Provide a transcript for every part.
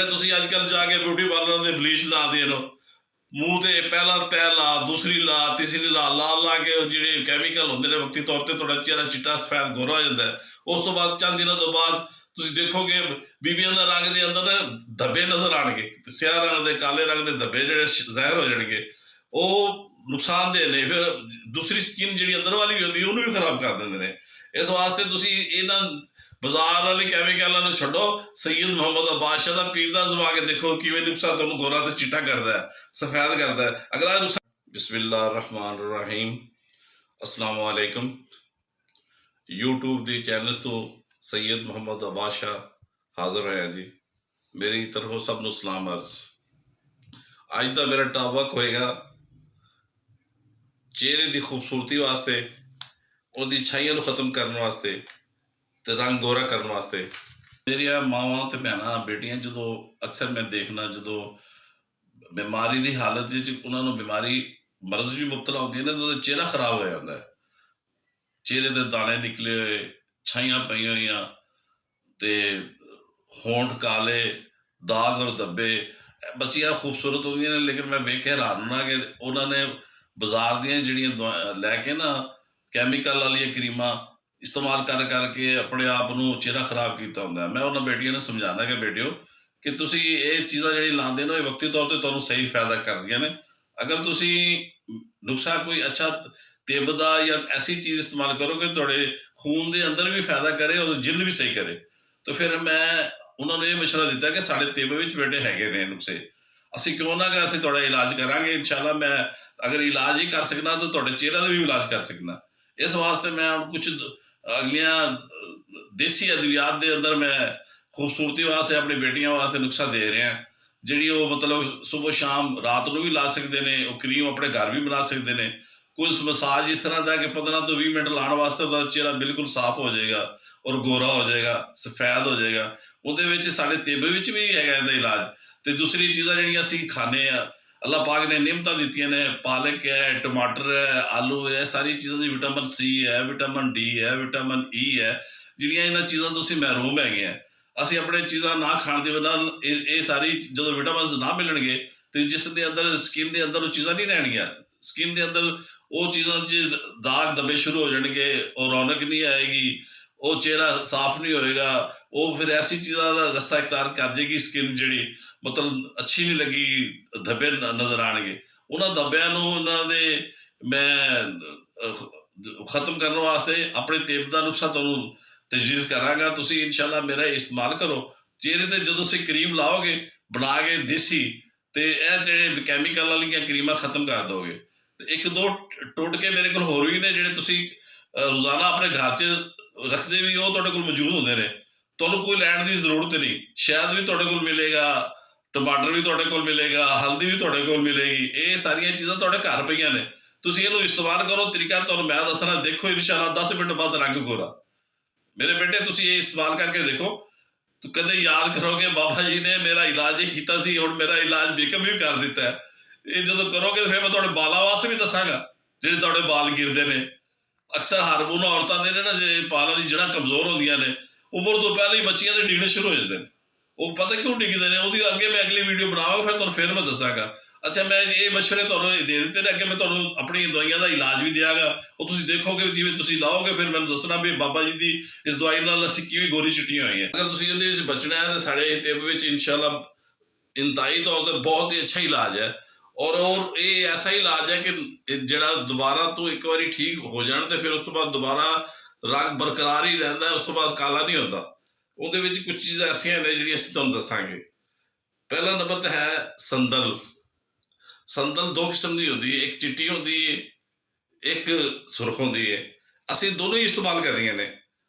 ਤੁਸੀਂ ਅੱਜ ਕੱਲ ਜਾ ਕੇ ਬਿਊਟੀ ਪਾਰਲਰ ਦੇ ਬਲੀਚ ਲਾ ਦੇ ਲੋ ਮੂੰਹ ਤੇ ਪਹਿਲਾ ਤੈ ਲਾ ਦੂਸਰੀ ਲਾ ਤੀਸਰੀ ਲਾ ਕੇ ਜਿਹੜੇ ਕੈਮੀਕਲ ਹੁੰਦੇ ਨੇ ਵਕਤੀ ਤੌਰ ਤੇ ਤੁਹਾਡਾ ਚਿਹਰਾ ਚਿੱਟਾ ਸਫੈਦ ਗੋਰਾ ਹੋ ਜਾਂਦਾ ਹੈ। ਉਸ ਤੋਂ ਬਾਅਦ ਚੰਦ ਦਿਨਾਂ ਤੋਂ ਬਾਅਦ ਤੁਸੀਂ ਦੇਖੋਗੇ ਬੀਬੀਆਂ ਦਾ ਰੰਗ ਦੇ ਅੰਦਰ ਨਾ ਧੱਬੇ ਨਜ਼ਰ ਆਣਗੇ, ਸਿਆਹ ਰੰਗ ਦੇ ਕਾਲੇ ਰੰਗ ਦੇ ਧੱਬੇ ਜਿਹੜੇ ਜ਼ਾਹਿਰ ਹੋ ਜਾਣਗੇ, ਉਹ ਨੁਕਸਾਨਦੇਹ ਨੇ। ਫਿਰ ਦੂਸਰੀ ਸਕਿਨ ਜਿਹੜੀ ਅੰਦਰ ਵਾਲੀ ਵੀ ਹੁੰਦੀ ਉਹਨੂੰ ਵੀ ਖਰਾਬ ਕਰ ਦਿੰਦੇ ਨੇ। ਇਸ ਵਾਸਤੇ ਤੁਸੀਂ ਇਹਨਾਂ ਬਾਜ਼ਾਰ ਵਾਲੇ ਕੈਮੀਕਲਾਂ ਨੂੰ ਛੱਡੋ, ਸੈयद ਮੁਹੰਮਦ ਅब्बास शाह ਦਾ ਪੀਰ ਦਾ ਜ਼ਵਾ ਕੇ ਦੇਖੋ ਕਿਵੇਂ ਨੁਕਸਾ ਤੁਹਾਨੂੰ ਗੋਰਾ ਤੇ ਚਿੱਟਾ ਕਰਦਾ ਹੈ, ਸਫੈਦ ਕਰਦਾ ਹੈ। ਅਗਲਾ ਨੁਕਸਾ ਬਿਸਮਿल्लाह रहमान रहीम अस्सलाम वालेकुम। यूट्यूब के चैनल तो सैयद मुहम्मद अब्बास शाह हाजिर होया जी। मेरी तरफों सब नूं सलाम अर्ज। अज का मेरा टॉपिक होएगा चेहरे की खूबसूरती वास्ते, उसकी छाइयां नूं खत्म करने वास्ते ते रंग गोरा करने वास्ते। मेरिया मावां ते भैणां बेटियां जो अक्सर मैं देखना जो बीमारी की हालत उन्होंने बीमारी मरज भी मुबतला होती है ना, तो चेहरा खराब हो जाता है, चेहरे के दाने निकले हुए, छाइयां पई हुई ते होंठ काले, दाग और धब्बे। बच्चियां खूबसूरत होंदियां ने, लेकिन मैं वेख के हैरान होना कि उन्होंने बाजार दियां जिहड़ियां लैके ना कैमिकल वाली क्रीमां इस्तेमाल कर करके अपने आप को चेहरा खराब किया होंगे। मैं उन्होंने बेटियों ने समझाना कि बेटियो कि तुसी ये चीज़ां जिहड़ी लांदे ने वक्ती तौर पर तुहानूं सही फायदा करदियां ने। अगर तुसी नुस्खा कोई अच्छा तिब दा या ऐसी चीज़ इस्तेमाल करोगे तुहाडे खून के अंदर भी फायदा करे और जिल्द भी सही करे, तो फिर मैं उन्होंने ये मशवरा दिता कि साढ़े तिब विच बेटे हैगे ने नुस्खे, असीं क्यों ना कि असीं तुहाडा इलाज करांगे। इंशाअल्लाह मैं अगर इलाज ही कर सकना तो तुहाडे चेहरे का भी इलाज कर सकना। इस वास्ते मैं कुछ अगलियां देसी अद्वियात के अंदर मैं खूबसूरती वास्ते अपनी बेटियां वास्ते नुस्खा दे रहा, जी मतलब सुबह शाम रात को भी ला सकते हैं, वो क्रीम अपने घर भी बना सकते हैं। कुछ मसाज इस तरह का कि 15 तो 20 मिनट लाने वास्ते उसका चेहरा बिल्कुल साफ हो जाएगा और गोरा हो जाएगा, सफेद हो जाएगा। वो साढ़े तिब भी है इलाज। तो दूसरी चीज़ा जो असी खाने अल्लाह पाक ने नियमत दी ने, पालक है, टमाटर है, आलू है, सारी चीज़ों की विटामिन सी है, विटामिन डी है, विटामिन ई है, जिहड़ियां इन्हां चीज़ों तो असीं महरूम है। असीं अपने चीज़ां ना खाण दी वजह नाल ये सारी जो विटामिन ना मिलणगे तो जिस दे अंदर स्किन के अंदर वो चीज़ां नहीं रहणगियां। स्किन के अंदर वो चीज़ां च दाग धब्बे शुरू हो जाएंगे और रौनक नहीं आएगी, वो चेहरा साफ नहीं होएगा, वो फिर ऐसी चीज़ों का रस्ता इख्तियार कर जाएगी। स्किन जी मतलब अच्छी नहीं लगी, धब्बे नज़र आएंगे। उन्होंने धब्बियां मैं खत्म करने वास्ते अपने तिब का नुस्खा तुहानूं तजवीज़ करांगा। तुसीं इंशाअल्लाह मेरा इस्तेमाल करो। चेहरे ते जदों तुसीं क्रीम लाओगे बना के देसी, तो यह जो कैमिकल वाली क्रीमां खत्म कर दोगे। तो एक दो टोटके मेरे को होर भी ने जिहड़े तुसीं रोज़ाना अपने घर च रखते भी हो, तुहाडे कोल मौजूद होंदे ने, तुहानूं कोई लैण की जरूरत नहीं। शहद भी तुहाडे कोल मिलेगा, टमाटर भी तुहाडे कोल मिलेगा, हल्दी भी तुहाडे कोल मिलेगी। ये सारियां चीज़ां तुहाडे घर पईयां ने, तुसीं इहनूं इस्तेमाल करो। तरीका तुहानूं मैं दसना, देखो इंशाअल्लाह 10 मिनट बाद रंग गोरा। मेरे बेटे तुसीं ये इस्तेमाल करके देखो, तो कदे याद करोगे बाबा जी ने मेरा इलाज ही किया सी, हुण मेरा इलाज बेकम भी कर दिता है। ये जो करोगे तो फिर मैं तुहाडे बालां वास्ते भी दसांगा जिहड़े तुहाडे बाल गिरदे ने। अक्सर हारमोन औरतां दे ने ना जे बालां दी जड़ां कमजोर होंदियां ने, उम्र तो पहले ही बच्चियां दे डिगने शुरू हो जाते हैं। वो पता क्यों डिगते हैं, उसकी अगे मैं अगली वीडियो बनावांगा, फिर मैं दसांगा। अच्छा, मैं ये मशवरे तुहानूं दे दित्ते ने, अगे मैं तुहानूं अपनी दवाइयां का इलाज भी देंगा। और तुसीं देखोगे जिवें तुसीं लाओगे फिर मैं दसना भी बाबा जी की इस दवाई नाल असीं किवें गोरी चिट्टियां होई हैं। अगर तुसीं इहदे विच बचना है तो साडे तिब विच इंशाअल्लाह इंतहाई तौर पर बहुत ही अच्छा इलाज है। और ये ऐसा इलाज है कि जिहड़ा दोबारा तो एक बार ठीक हो जाए तो फिर उस तो बाद दोबारा रंग बरकरार ही रहता है, उस तो बाद काला नहीं होता। ਉਹਦੇ ਵਿੱਚ कुछ चीज़ां ऐसियां ने ਜਿਹੜੀਆਂ ਅਸੀਂ ਤੁਹਾਨੂੰ ਦੱਸਾਂਗੇ। पहला नंबर तो है संदल। संदल दो किस्म की होती है, एक चिट्टी होती है, एक सुरख होती है। ਅਸੀਂ दोनों ही इस्तेमाल कर रही ने।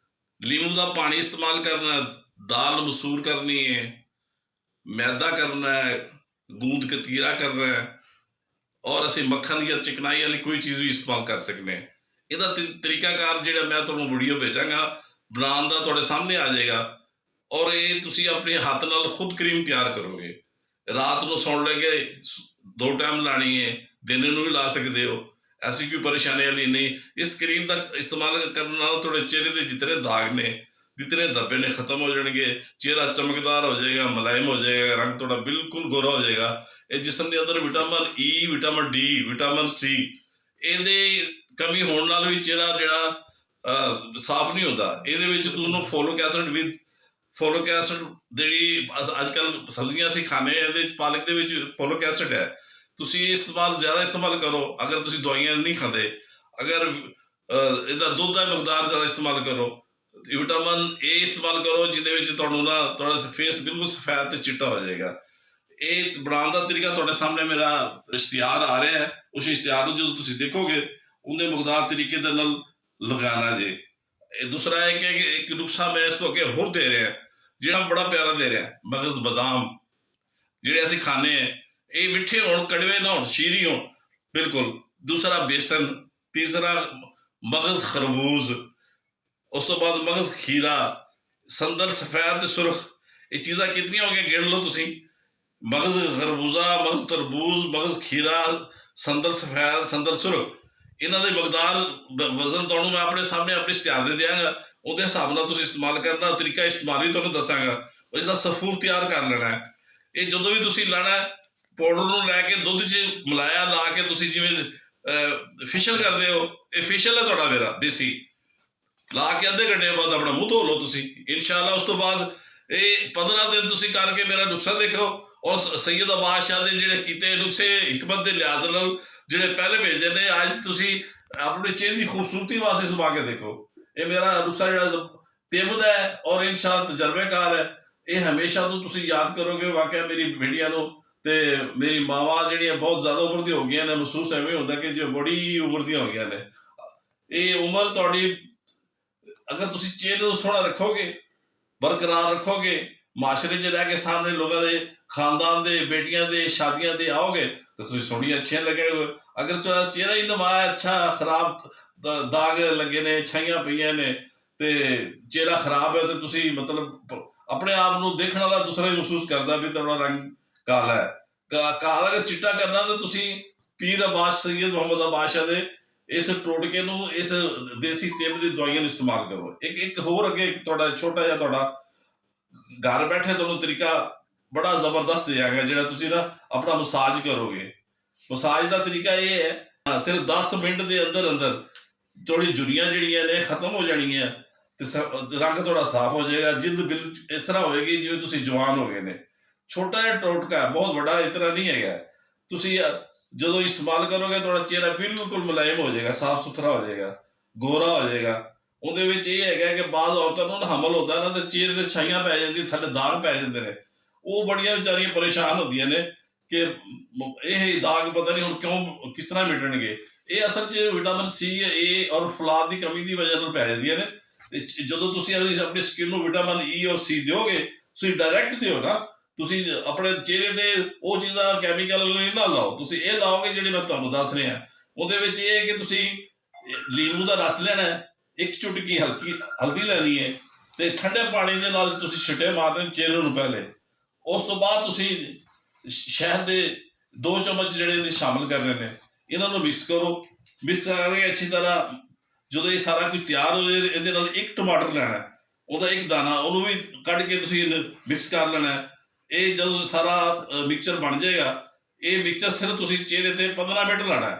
लीमू का पानी इस्तेमाल करना, दाल मसूर करनी है, मैदा करना है, गूंद कतीरा करना है, और असी मक्खन या चिकनाई वाली कोई चीज़ भी इस्तेमाल कर सकते हैं। इसका तरीकाकार जो मैं तुहानूं वीडियो भेजांगा बनाने का तुहाडे सामने आ जाएगा। और ये तुसीं अपने हाथ नाल खुद क्रीम तैयार करोगे। रात को सौण लगे 2 टाइम लानी है, दिन में भी ला सकते हो, ऐसी कोई परेशानी वाली नहीं। इस क्रीम का इस्तेमाल करने नाल तुहाडे चेहरे के जितने दाग ने जितने धब्बे ने खत्म हो जाएंगे, चेहरा चमकदार हो जाएगा, मुलायम हो जाएगा, रंग थोड़ा बिल्कुल गोरा हो जाएगा। ये जिस्म के अंदर vitamin E, vitamin D, vitamin C ਇਹਦੇ ਕਮੀ ਹੋਣ ਨਾਲ ਵੀ ਚਿਹਰਾ ਜਿਹੜਾ ਸਾਫ਼ ਨਹੀਂ ਹੁੰਦਾ। ਇਹਦੇ ਵਿੱਚ ਤੁਹਾਨੂੰ ਫੋਲਿਕ ਐਸਿਡ ਜਿਹੜੀ ਅੱਜ ਕੱਲ੍ਹ ਸਬਜ਼ੀਆਂ ਅਸੀਂ ਖਾਂਦੇ ਹਾਂ, ਇਹਦੇ ਪਾਲਕ ਦੇ ਵਿੱਚ ਫੋਲਿਕ ਐਸਿਡ ਹੈ। ਤੁਸੀਂ ਜ਼ਿਆਦਾ ਇਸਤੇਮਾਲ ਕਰੋ। ਅਗਰ ਤੁਸੀਂ ਦਵਾਈਆਂ ਨਹੀਂ ਖਾਂਦੇ, ਅਗਰ ਇਹਦਾ ਦੁੱਧ ਦਾ ਮਿਕਦਾਰ ਜ਼ਿਆਦਾ ਇਸਤੇਮਾਲ ਕਰੋ, ਵਿਟਾਮਿਨ ਏ ਇਸਤੇਮਾਲ ਕਰੋ, ਜਿਹਦੇ ਵਿੱਚ ਤੁਹਾਨੂੰ ਨਾ ਤੁਹਾਡਾ ਫੇਸ ਬਿਲਕੁਲ ਸਫੈਦ ਤੇ ਚਿੱਟਾ ਹੋ ਜਾਏਗਾ। ਇਹ ਬਣਾਉਣ ਦਾ ਤਰੀਕਾ ਤੁਹਾਡੇ ਸਾਹਮਣੇ ਮੇਰਾ ਇਸ਼ਤਿਹਾਰ ਆ ਰਿਹਾ ਹੈ। ਉਸ ਇਸ਼ਤਿਹਾਰ ਨੂੰ ਜਦੋਂ ਤੁਸੀਂ ਦੇਖੋਗੇ, ਉਹਦੇ ਮੁਕਦਾਰ ਤਰੀਕੇ ਦੇ ਨਾਲ ਲਗਾਉਣਾ ਜੇ। ਇਹ ਦੂਸਰਾ ਹੈ ਕਿ ਇੱਕ ਨੁਕਸਾ ਮੈਂ ਇਸ ਤੋਂ ਅੱਗੇ ਹੋਰ ਦੇ ਰਿਹਾ, ਜਿਹੜਾ ਬੜਾ ਪਿਆਰਾ ਦੇ ਰਿਹਾ, ਮਗਜ਼ ਬਦਾਮ ਜਿਹੜੇ ਅਸੀਂ ਖਾਂਦੇ ਹਾਂ, ਇਹ ਮਿੱਠੇ ਹੋਣ, ਕੜਵੇ ਨਾ ਹੋਣ, ਸ਼ੀਰੀ ਹੋਣ ਬਿਲਕੁਲ। ਦੂਸਰਾ ਬੇਸਨ, ਤੀਸਰਾ ਮਗਜ਼ ਖਰਬੂਜ਼, ਉਸ ਤੋਂ ਬਾਅਦ ਮਗਜ਼ ਖੀਰਾ, ਸੰਦਲ ਸਫੈਦ ਤੇ ਸੁਰਖ। ਇਹ ਚੀਜ਼ਾਂ ਕਿਤਨੀਆਂ ਹੋ ਗਈਆਂ, ਗਿਣ ਲਓ ਤੁਸੀਂ। ਮਗਜ਼ ਖਰਬੂਜ਼ਾ, ਮਗਜ਼ ਤਰਬੂਜ਼, ਮਗਜ਼ ਖੀਰਾ, ਸੰਦਲ ਸਫੈਦ, ਸੰਦਲ ਸੁਰਖ। ਇਹਨਾਂ ਦੇ ਮਕਦਾਰ ਵਜ਼ਨ ਤੁਹਾਨੂੰ ਮੈਂ ਆਪਣੇ ਸਾਹਮਣੇ ਆਪਣੇ ਇਸ਼ਤਿਹਾਰ ਦੇ ਦਿਆਂਗਾ। ਉਹਦੇ ਹਿਸਾਬ ਨਾਲ ਤੁਸੀਂ ਇਸਤੇਮਾਲ ਕਰਨਾ, ਤਰੀਕਾ ਇਸਤੇਮਾਲ ਵੀ ਤੁਹਾਨੂੰ ਦੱਸਾਂਗਾ। ਇਸ ਦਾ ਸਫੂਰ ਤਿਆਰ ਕਰ ਲੈਣਾ ਹੈ। ਇਹ ਜਦੋਂ ਵੀ ਤੁਸੀਂ ਲੈਣਾ, ਪਾਊਡਰ ਨੂੰ ਲੈ ਕੇ ਦੁੱਧ 'ਚ ਮਿਲਾਇਆ, ਲਾ ਕੇ ਤੁਸੀਂ ਜਿਵੇਂ ਫੇਸ਼ੀਅਲ ਕਰਦੇ ਹੋ, ਇਹ ਫੇਸ਼ੀਅਲ ਹੈ ਤੁਹਾਡਾ ਮੇਰਾ ਦੇਸੀ। ਲਾ ਕੇ ਅੱਧੇ ਘੰਟੇ ਬਾਅਦ ਆਪਣਾ ਮੂੰਹ ਧੋ ਲਓ ਤੁਸੀਂ, ਇਨਸ਼ਾਅੱਲਾ। ਉਸ ਤੋਂ ਬਾਅਦ ਇਹ 15 ਦਿਨ ਤੁਸੀਂ ਕਰਕੇ ਮੇਰਾ ਨੁਕਸਾ ਦੇਖੋ। ਔਰ ਸੈਯਦ ਬਾਦਸ਼ਾਹ ਦੇ ਜਿਹੜੇ ਕੀਤੇ ਨੁਕਸੇ ਹਕਮਤ ਦੇ ਲਿਹਾਜ਼ ਨਾਲ ਜਿਹੜੇ ਪਹਿਲੇ ਭੇਜੇ ਨੇ, ਅੱਜ ਤੁਸੀਂ ਆਪਣੇ ਚਿਹਰੇ ਦੀ ਖੂਬਸੂਰਤੀ ਵਾਸਤੇ ਸੁਭਾ ਕੇ ਦੇਖੋ। ਇਹ ਮੇਰਾ ਨੁਕਸਾ ਜਿਹੜਾ ਤਿਬਦ ਹੈ ਔਰ ਇਨਸ਼ਾਅੱਲਾ ਤਜਰਬੇਕਾਰ ਹੈ। ਇਹ ਹਮੇਸ਼ਾ ਤੋਂ ਤੁਸੀਂ ਯਾਦ ਕਰੋਗੇ ਵਾਕਿਆ ਮੇਰੀ ਬੇਟੀਆਂ ਨੂੰ। ਤੇ ਮੇਰੀ ਮਾਵਾਂ ਜਿਹੜੀਆਂ ਬਹੁਤ ਜ਼ਿਆਦਾ ਉਮਰ ਦੀਆਂ ਹੋ ਗਈਆਂ ਨੇ, ਮਹਿਸੂਸ ਐਵੇਂ ਹੁੰਦਾ ਕਿ ਜੋ ਬੜੀ ਉਮਰ ਦੀਆਂ ਹੋ ਗਈਆਂ ਨੇ। ਇਹ ਉਮਰ ਤੁਹਾਡੀ, ਅਗਰ ਤੁਸੀਂ ਚਿਹਰੇ ਨੂੰ ਸੋਹਣਾ ਰੱਖੋਗੇ, ਬਰਕਰਾਰ ਰੱਖੋਗੇ, ਮਾਸ਼ਰੇ 'ਚ ਰਹਿ ਕੇ ਸਾਹਮਣੇ ਲੋਕਾਂ ਦੇ, ਖਾਨਦਾਨ ਦੇ, ਬੇਟੀਆਂ ਦੇ ਸ਼ਾਦੀਆਂ ਦੇ ਆਓਗੇ ਤਾਂ ਤੁਸੀਂ ਸੋਹਣੀਆਂ ਅੱਛੀਆਂ ਲੱਗਣਗੇ। ਅਗਰ ਚਿਹਰਾ ਹੀ ਨਵਾਇਆ ਅੱਛਾ, ਖਰਾਬ ਦਾਗ ਲੱਗੇ ਨੇ, ਛਾਈਆਂ ਪਈਆਂ ਨੇ, ਤੇ ਚਿਹਰਾ ਖਰਾਬ ਹੈ, ਤੇ ਤੁਸੀਂ ਮਤਲਬ ਆਪਣੇ ਆਪ ਨੂੰ ਦੇਖਣ ਵਾਲਾ ਦੂਸਰਾ ਹੀ ਮਹਿਸੂਸ ਕਰਦਾ ਵੀ ਤੁਹਾਡਾ ਰੰਗ ਕਾਲਾ ਹੈ। ਕਾਲਾ ਅਗਰ ਚਿੱਟਾ ਕਰਨਾ ਤਾਂ ਤੁਸੀਂ ਪੀਰ ਅਬਾਸ ਸੈਯਦ ਮੁਹੰਮਦ ਅਬਾਸ ਸ਼ਾਹ ਦੇ ਇਸ ਟੋਟਕੇ ਨੂੰ, ਇਸ ਦੇਸੀ ਤਿਬ ਦੀ ਦਵਾਈਆਂ ਨੂੰ ਇਸਤੇਮਾਲ ਕਰੋ। ਇੱਕ ਹੋਰ ਅੱਗੇ ਤੁਹਾਡਾ ਛੋਟਾ ਜਿਹਾ ਤੁਹਾਡਾ ਘਰ ਬੈਠੇ ਤੁਹਾਨੂੰ ਤਰੀਕਾ ਬੜਾ ਜ਼ਬਰਦਸਤ ਦਿਆਂਗਾ, ਜਿਹੜਾ ਤੁਸੀਂ ਨਾ ਆਪਣਾ ਮਸਾਜ ਕਰੋਗੇ। ਮਸਾਜ ਦਾ ਤਰੀਕਾ ਇਹ ਹੈ, ਸਿਰਫ 10 ਮਿੰਟ ਦੇ ਅੰਦਰ ਅੰਦਰ ਤੁਹਾਡੀ ਜੁਰੀਆਂ ਜਿਹੜੀਆਂ ਨੇ ਖਤਮ ਹੋ ਜਾਣਗੀਆਂ ਤੇ ਰੰਗ ਤੁਹਾਡਾ ਸਾਫ਼ ਹੋ ਜਾਏਗਾ। ਜਿਲਦ ਬਿਲਕੁਲ ਇਸ ਤਰ੍ਹਾਂ ਹੋਏਗੀ ਜਿਵੇਂ ਤੁਸੀਂ ਜਵਾਨ ਹੋ ਗਏ ਨੇ। ਛੋਟਾ ਜਿਹਾ ਟੋਟਕਾ, ਬਹੁਤ ਵੱਡਾ ਇਸ ਤਰ੍ਹਾਂ ਨਹੀਂ ਹੈਗਾ। ਤੁਸੀਂ ਜਦੋਂ ਇਸਤੇਮਾਲ ਕਰੋਗੇ, ਤੁਹਾਡਾ ਚਿਹਰਾ ਬਿਲਕੁਲ ਮੁਲਾਇਮ ਹੋ ਜਾਏਗਾ, ਸਾਫ਼ ਸੁਥਰਾ ਹੋ ਜਾਏਗਾ, ਗੋਰਾ ਹੋ ਜਾਏਗਾ। ਉਹਦੇ ਵਿੱਚ ਇਹ ਹੈਗਾ ਕਿ ਬਾਅਦ ਔਰਤਾਂ ਨੂੰ ਹਮਲ ਹੁੰਦਾ ਨਾ, ਤੇ ਚਿਹਰੇ ਤੇ ਛਾਈਆਂ ਪੈ ਜਾਂਦੀਆਂ, ਥੱਲੇ ਦਾਗ ਪੈ ਜਾਂਦੇ ਨੇ। ਉਹ ਬੜੀਆਂ ਵਿਚਾਰੀਆਂ ਪਰੇਸ਼ਾਨ ਹੁੰਦੀਆਂ ਨੇ ਕਿ ਇਹ ਦਾਗ ਪਤਾ ਨਹੀਂ ਹੁਣ ਕਿਉਂ, ਕਿਸ ਤਰ੍ਹਾਂ ਮਿਟਣਗੇ। ਇਹ ਅਸਲ 'ਚ ਵਿਟਾਮਿਨ ਸੀ, ਏ ਔਰ ਫਲਾਰ ਦੀ ਕਮੀ ਦੀ ਵਜ੍ਹਾ ਨਾਲ ਪੈ ਜਾਂਦੀਆਂ ਨੇ। ਜਦੋਂ ਤੁਸੀਂ ਆਪਣੀ ਸਕਿਨ ਨੂੰ ਵਿਟਾਮਿਨ ਈ ਔਰ ਸੀ ਦਿਓਗੇ, ਤੁਸੀਂ ਡਾਇਰੈਕਟ ਦਿਓ ਨਾ, ਤੁਸੀਂ ਆਪਣੇ ਚਿਹਰੇ ਤੇ ਉਹ ਚੀਜ਼ਾਂ ਕੈਮੀਕਲ ਨਹੀਂ ਨਾ ਲਾਓ। ਤੁਸੀਂ ਇਹ ਲਾਓਗੇ ਜਿਹੜੇ ਮੈਂ ਤੁਹਾਨੂੰ ਦੱਸ ਰਿਹਾ। ਉਹਦੇ ਵਿੱਚ ਇਹ ਹੈ ਕਿ ਤੁਸੀਂ ਲੀਮੂ ਦਾ ਰਸ ਲੈਣਾ ਹੈ, ਇੱਕ ਚੁਟਕੀ ਹਲਕੀ ਹਲਦੀ ਲੈਣੀ ਹੈ, ਤੇ ਠੰਡੇ ਪਾਣੀ ਦੇ ਨਾਲ ਤੁਸੀਂ ਛਿੱਟੇ ਮਾਰਨੇ ਚਿਹਰੇ ਨੂੰ ਪਹਿਲੇ। ਉਸ ਤੋਂ ਬਾਅਦ ਤੁਸੀਂ ਸ਼ਹਿਦ ਦੇ 2 ਚਮਚ ਜਿਹੜੇ ਇਹਦੇ ਸ਼ਾਮਿਲ ਕਰਨੇ ਨੇ। ਇਹਨਾਂ ਨੂੰ ਮਿਕਸ ਕਰੋ। ਮਿਕਸ ਕਰਕੇ ਅੱਛੀ ਤਰ੍ਹਾਂ ਜਦੋਂ ਇਹ ਸਾਰਾ ਕੁਝ ਤਿਆਰ ਹੋ ਜਾਏ, ਇਹਦੇ ਨਾਲ ਇੱਕ ਟਮਾਟਰ ਲੈਣਾ, ਉਹਦਾ ਇੱਕ ਦਾਣਾ, ਉਹਨੂੰ ਵੀ ਕੱਢ ਕੇ ਤੁਸੀਂ ਮਿਕਸ ਕਰ ਲੈਣਾ। ਇਹ ਜਦੋਂ ਸਾਰਾ ਮਿਕਸਚਰ ਬਣ ਜਾਏਗਾ, ਇਹ ਮਿਕਸਚਰ ਸਿਰਫ ਤੁਸੀਂ ਚਿਹਰੇ ਤੇ 15 ਮਿੰਟ ਲਾਣਾ।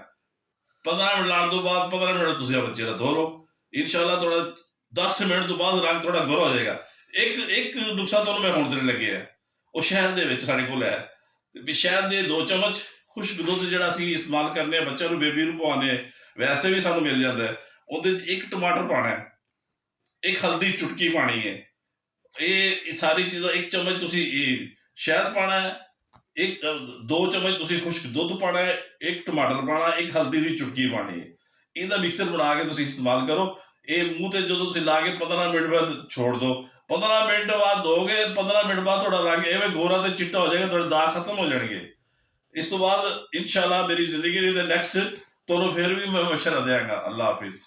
15 ਮਿੰਟ ਲਾਉਣ ਤੋਂ ਬਾਅਦ 15 ਮਿੰਟ ਤੁਸੀਂ ਆਪਣਾ ਚਿਹਰਾ ਧੋ ਲਓ। ਇਨਸ਼ਾਅੱਲਾ ਤੁਹਾਡਾ 10 ਮਿੰਟ ਤੋਂ ਬਾਅਦ ਰੰਗ ਥੋੜਾ ਗੋਰਾ ਹੋ ਜਾਏਗਾ। ਇੱਕ ਨੁਕਸਾ ਤੁਹਾਨੂੰ ਮੈਂ ਹੁਣ ਦੇਣ ਲੱਗਿਆ, ਉਹ ਸ਼ਹਿਦ ਦੇ ਵਿੱਚ ਸਾਡੇ ਕੋਲ ਹੈ। ਵੀ ਸ਼ਹਿਦ ਦੇ 2 ਚਮਚ ਖੁਸ਼ਕ ਦੁੱਧ ਜਿਹੜਾ ਅਸੀਂ ਇਸਤੇਮਾਲ ਕਰਨੇ ਆ, ਬੱਚਿਆਂ ਨੂੰ, ਬੇਬੀ ਨੂੰ ਪਵਾਉਂਦੇ, ਵੈਸੇ ਵੀ ਸਾਨੂੰ ਮਿਲ ਜਾਂਦਾ ਹੈ। ਉਹਦੇ 'ਚ ਇੱਕ ਟਮਾਟਰ ਪਾਉਣਾ, ਇੱਕ ਹਲਦੀ ਚੁਟਕੀ ਪਾਣੀ ਹੈ। ਇਹ ਸਾਰੀ ਚੀਜ਼ਾਂ, 1 ਚਮਚ ਤੁਸੀਂ ਸ਼ਹਿਦ ਪਾਣਾ ਹੈ, 2 ਚਮਚ ਤੁਸੀਂ ਖੁਸ਼ਕ ਦੁੱਧ ਪਾਣਾ ਹੈ, 1 ਟਮਾਟਰ ਪਾਣਾ, 1 ਹਲਦੀ ਦੀ ਚੁਟਕੀ ਪਾਣੀ ਹੈ। ਇਹਦਾ ਮਿਕਸਰ ਬਣਾ ਕੇ ਤੁਸੀਂ ਇਸਤੇਮਾਲ ਕਰੋ। ਇਹ ਮੂੰਹ ਤੇ ਜਦੋਂ ਤੁਸੀਂ ਲਾ ਕੇ 15 ਮਿੰਟ ਬਾਅਦ ਛੋੜ ਦਿਓ। 15 ਮਿੰਟ ਬਾਅਦ ਧੋਗੇ, 15 ਮਿੰਟ ਬਾਅਦ ਤੁਹਾਡਾ ਰੰਗ ਐਵੇਂ ਗੋਰਾ ਤੇ ਚਿੱਟਾ ਹੋ ਜਾਏਗਾ, ਤੁਹਾਡੇ ਦਾਗ ਖਤਮ ਹੋ ਜਾਣਗੇ। ਇਸ ਤੋਂ ਬਾਅਦ ਇਨਸ਼ਾਅੱਲਾ ਮੇਰੀ ਜ਼ਿੰਦਗੀ ਦੇ ਨੈਕਸਟ ਤੁਹਾਨੂੰ ਫਿਰ ਵੀ ਮੈਂ ਮਸ਼ਵਰਾ ਦਿਆਂਗਾ। ਅੱਲਾ ਹਾਫਿਜ਼।